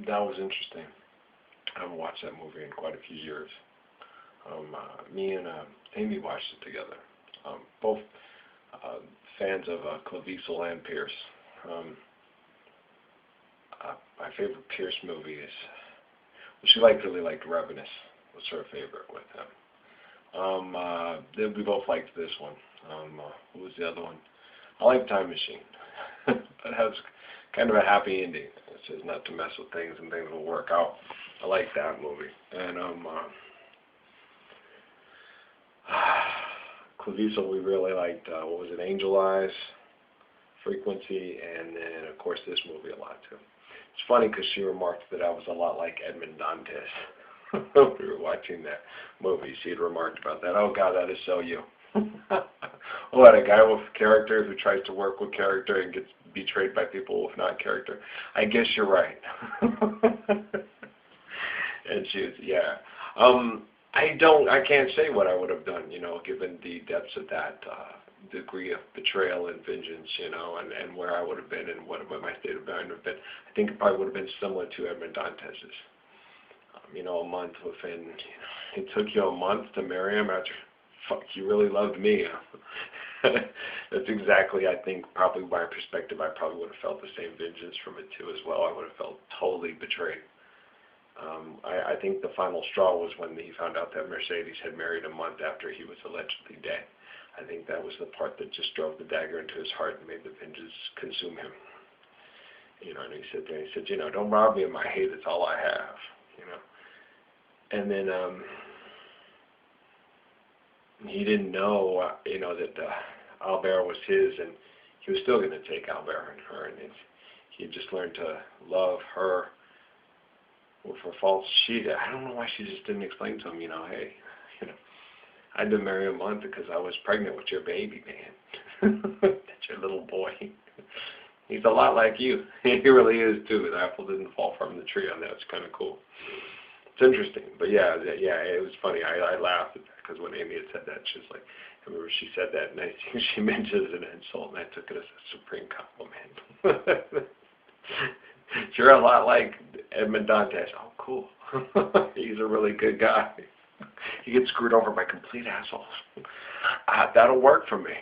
that was interesting. I haven't watched that movie in quite a few years. Me and Amy watched it together. Both fans of Cleese and Pierce. My favorite Pierce movie is, well, she really liked Revenant. Was her favorite with him. We both liked this one. What was the other one? I like Time Machine. It has kind of a happy ending. It says not to mess with things and things will work out. I like that movie. And Cleese, we really liked, what was it, Angel Eyes, Frequency, and then, of course, this movie a lot, too. It's funny because she remarked that I was a lot like Edmond Dantes. We were watching that movie. She had remarked about that. Oh, God, that is so you. What, a guy with character who tries to work with character and gets betrayed by people with not character. I guess you're right. And she was, yeah. I can't say what I would have done, given the depths of that degree of betrayal and vengeance, and where I would have been and what my state of mind would have been. I think it probably would have been similar to Edmond Dantes's. A month within, it took you a month to marry him after, fuck, you really loved me. That's exactly, I think, probably my perspective. I probably would have felt the same vengeance from it too as well. I would have felt totally betrayed. I think the final straw was when he found out that Mercedes had married a month after he was allegedly dead. I think that was the part that just drove the dagger into his heart and made the vengeance consume him. And he said, don't rob me of my hate, it's all I have, And then he didn't know, that Albert was his, and he was still going to take Albert and her, and he had just learned to love her with her faults. I don't know why she just didn't explain to him, hey, I had to marry a month because I was pregnant with your baby, man. That's your little boy. He's a lot like you. He really is, too. The apple didn't fall from the tree on that. It's kind of cool. It's interesting. But, yeah, it was funny. I laughed at that because when Amy had said that, she was like, I remember she said that, and I think she meant it as an insult, and I took it as a supreme compliment. You're a lot like Edmond Dantes. Oh, cool. He's a really good guy. He gets screwed over by complete assholes. That'll work for me.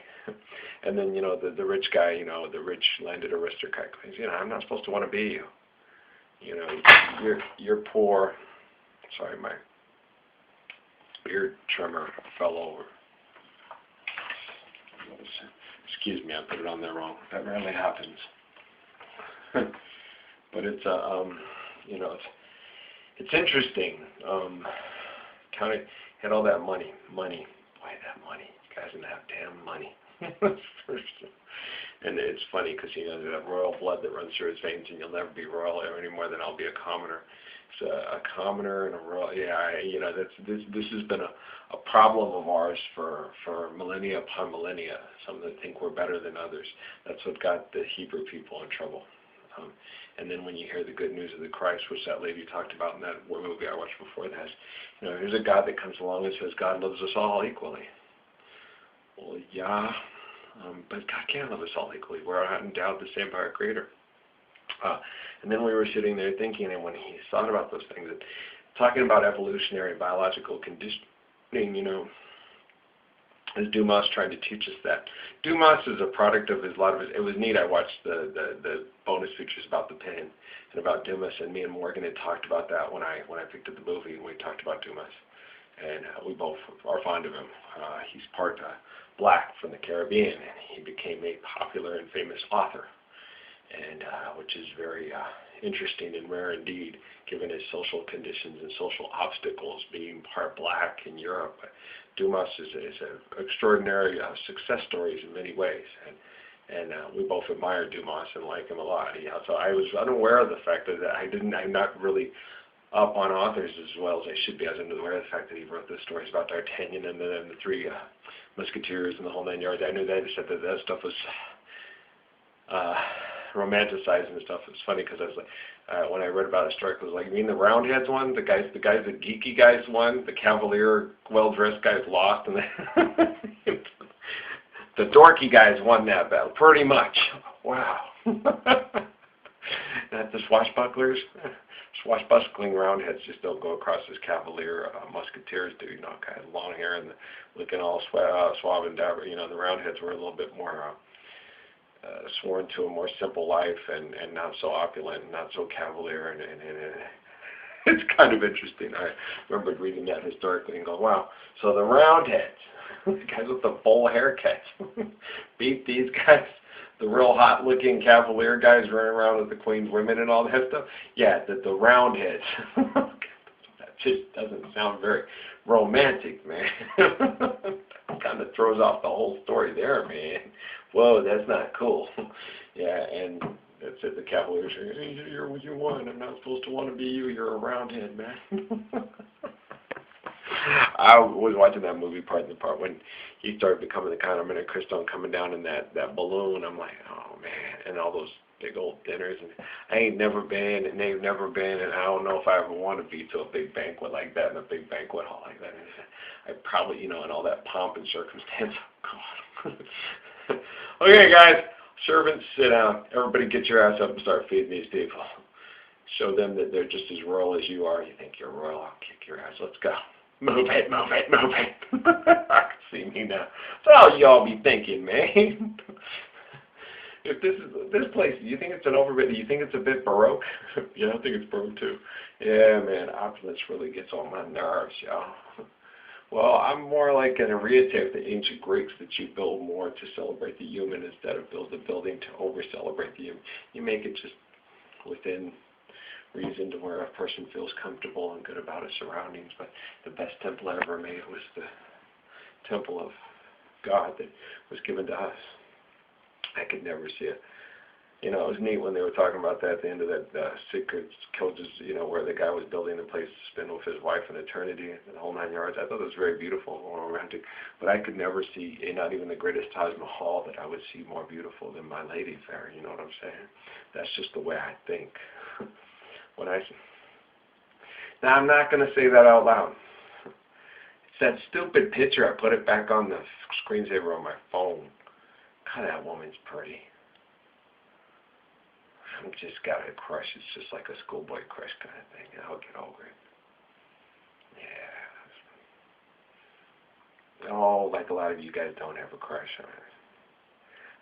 And then, the rich guy, the rich landed aristocrat claims, I'm not supposed to want to be you. You're poor. Sorry, my beard trimmer fell over. Excuse me, I put it on there wrong. That rarely happens. But it's it's interesting. Counting, had all that money. Boy, that money. You guys didn't have damn money. And it's funny because that royal blood that runs through his veins, and you'll never be royal any more than I'll be a commoner. So a commoner and a royal. Yeah, this has been a problem of ours for millennia upon millennia. Some that think we're better than others. That's what got the Hebrew people in trouble. And then when you hear the good news of the Christ, which that lady talked about in that movie I watched before that, here's a God that comes along and says God loves us all equally. Well, yeah, but God can't love us all equally. We're endowed the same by our Creator. And then we were sitting there thinking, and when he thought about those things, talking about evolutionary biological conditioning, as Dumas tried to teach us that. Dumas is a product of it was neat. I watched the bonus features about the pen and about Dumas, and me and Morgan had talked about that when I picked up the movie, and we talked about Dumas. And we both are fond of him. He's part black from the Caribbean, and he became a popular and famous author, and which is very interesting and rare indeed, given his social conditions and social obstacles, being part black in Europe. Dumas is an extraordinary success stories in many ways, and we both admire Dumas and like him a lot. So I was unaware of the fact that I'm not really up on authors as well as I should be. I was unaware of the fact that he wrote the stories about D'Artagnan and the three Musketeers and the whole nine yards. I knew that he said that stuff was romanticized and stuff. It's funny because I was like, when I read about it, Stark was like, you mean the Roundheads one? The geeky guys won? The cavalier, well-dressed guys lost? And the dorky guys won that battle, pretty much. Wow. Not the swashbucklers. Swashbuckling Roundheads just don't go across as cavalier musketeers do, kind of long hair and looking all suave and dapper. The Roundheads were a little bit more sworn to a more simple life and not so opulent, and not so cavalier, and it's kind of interesting. I remember reading that historically and going, wow, so the Roundheads, the guys with the full haircuts, beat these guys, the real hot-looking cavalier guys running around with the Queen's women and all that stuff. Yeah, the Roundheads. That just doesn't sound very romantic, man. Kind of throws off the whole story there, man. Whoa, that's not cool. Yeah, and that's it. The Cavaliers say, hey, you're what you want. I'm not supposed to want to be you. You're a Roundhead, man. I was watching that movie part when he started becoming the kind of Monte Cristo coming down in that balloon. I'm like, oh man, and all those big old dinners, and I ain't never been, and they've never been, and I don't know if I ever want to be to a big banquet like that, in a big banquet hall like that. I probably, in all that pomp and circumstance. God. Okay, guys, servants, sit down. Everybody get your ass up and start feeding these people. Show them that they're just as royal as you are. You think you're royal? I'll kick your ass. Let's go. Move it, move it, move it. I can see me now. That's all y'all be thinking, man. If this place, do you think it's an overbit? Do you think it's a bit baroque? Yeah, I think it's baroque too. Yeah, man, opulence really gets on my nerves, y'all. Well, I'm more like an Ariete of the ancient Greeks, that you build more to celebrate the human instead of build a building to over-celebrate the human. You make it just within reason to where a person feels comfortable and good about his surroundings. But the best temple I ever made was the temple of God that was given to us. I could never see it. It was neat when they were talking about that at the end of that Secret Coaches, where the guy was building a place to spend with his wife in eternity and the whole 9 yards. I thought it was very beautiful and romantic, but I could never see, not even the greatest Taj Mahal, that I would see more beautiful than my lady fair. You know what I'm saying? That's just the way I think. Now, I'm not going to say that out loud. It's that stupid picture. I put it back on the screensaver on my phone. God, that woman's pretty. I've just got a crush. It's just like a schoolboy crush kind of thing. I'll get over it. Yeah. Oh, like a lot of you guys don't have a crush on her.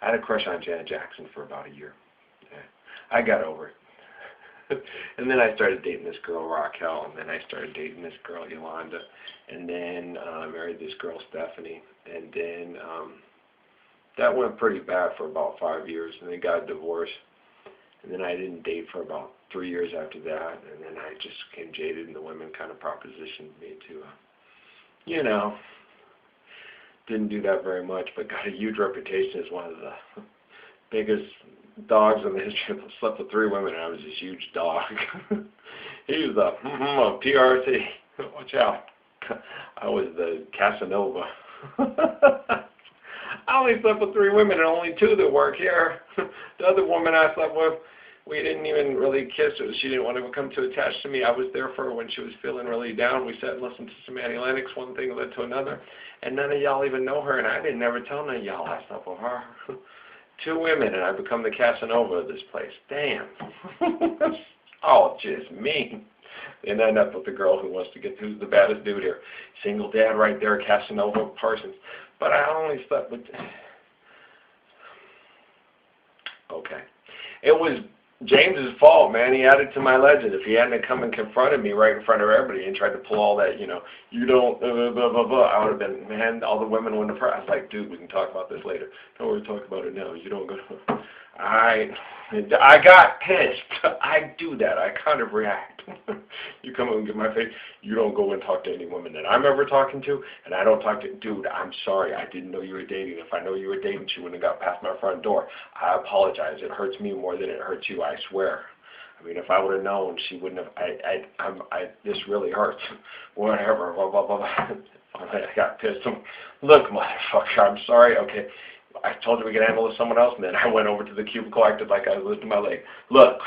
I had a crush on Janet Jackson for about a year. Yeah. I got over it. And then I started dating this girl, Raquel, and then I started dating this girl, Yolanda, and then I married this girl, Stephanie, and then that went pretty bad for about 5 years, and then got divorced, and then I didn't date for about 3 years after that, and then I just became jaded, and the women kind of propositioned me to, didn't do that very much, but got a huge reputation as one of the biggest dogs in the history. I slept with 3 women, and I was this huge dog. He was a PRC. Watch out. I was the Casanova. I only slept with 3 women, and only 2 that work here. The other woman I slept with, we didn't even really kiss her. She didn't want to become too attached to me. I was there for her when she was feeling really down. We sat and listened to some Annie Lennox. One thing led to another. And none of y'all even know her, and I didn't ever tell none of y'all I slept with her. 2 women, and I become the Casanova of this place. Damn. Oh, just me. And I end up with the girl who's the baddest dude here. Single dad right there, Casanova Parsons. But I only slept with... Okay. It was James's fault, man. He added to my legend. If he hadn't come and confronted me right in front of everybody and tried to pull all that, you don't, blah, blah, blah, I would have been, man, all the women wouldn't have, I was like, dude, we can talk about this later. Don't worry, talk about it now. You don't go to, I got pissed. I do that. I kind of react. You come and get my face. You don't go and talk to any woman that I'm ever talking to, and I don't talk to, dude, I'm sorry. I didn't know you were dating. If I know you were dating, she wouldn't have got past my front door. I apologize. It hurts me more than it hurts you, I swear. I mean, if I would have known, she wouldn't have, this really hurts. Whatever, blah, blah, blah, blah. I got pissed. Look, motherfucker, I'm sorry. Okay. I told you we could handle it with someone else, and then I went over to the cubicle, acted like I was lifting my leg. Look,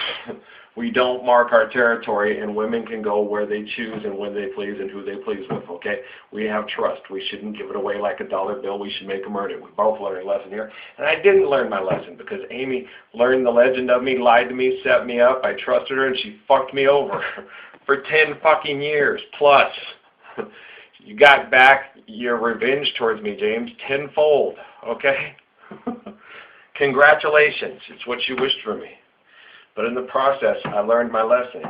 we don't mark our territory, and women can go where they choose and when they please and who they please with, okay? We have trust. We shouldn't give it away like a dollar bill. We should make them earn it. We both learned a lesson here. And I didn't learn my lesson because Amy learned the legend of me, lied to me, set me up. I trusted her, and she fucked me over for 10 fucking years plus. You got back your revenge towards me, James, tenfold, okay? Congratulations. It's what you wished for me. But in the process, I learned my lesson.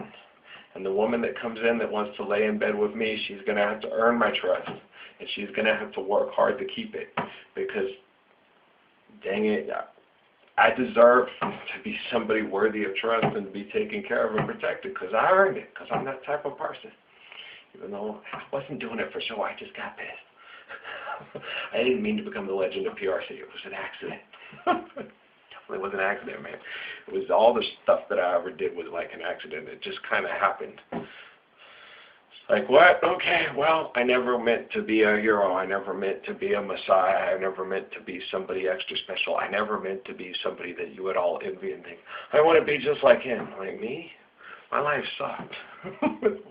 And the woman that comes in that wants to lay in bed with me, she's going to have to earn my trust. And she's going to have to work hard to keep it. Because, dang it, I deserve to be somebody worthy of trust and to be taken care of and protected because I earned it, because I'm that type of person. Even though I wasn't doing it for show, I just got pissed. I didn't mean to become the legend of PRC. It was an accident. Definitely was an accident, man. It was all the stuff that I ever did was like an accident. It just kind of happened. It's like, what? Okay, well, I never meant to be a hero. I never meant to be a messiah. I never meant to be somebody extra special. I never meant to be somebody that you would all envy and think, I want to be just like him. Like me? My life sucked.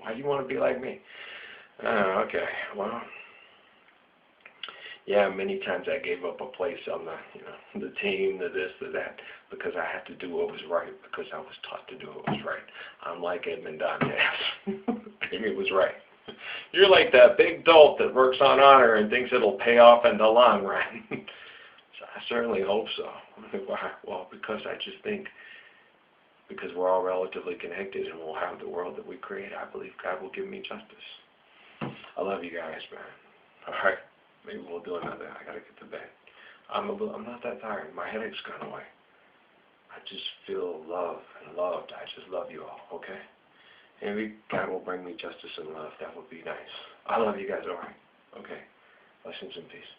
Why do you want to be like me? Okay, well, yeah, many times I gave up a place on the team, the this, the that, because I had to do what was right, because I was taught to do what was right. I'm like Edmond Dantes. Amy was right. You're like that big dolt that works on honor and thinks it'll pay off in the long run. So I certainly hope so. Well, because I just think, because we're all relatively connected and we'll have the world that we create, I believe God will give me justice. I love you guys, man. All right, maybe we'll do another. I gotta get to bed. I'm not that tired. My headache's gone away. I just feel love and loved. I just love you all, okay? Maybe God will bring me justice and love. That would be nice. I love you guys, all right? Okay. Blessings and peace.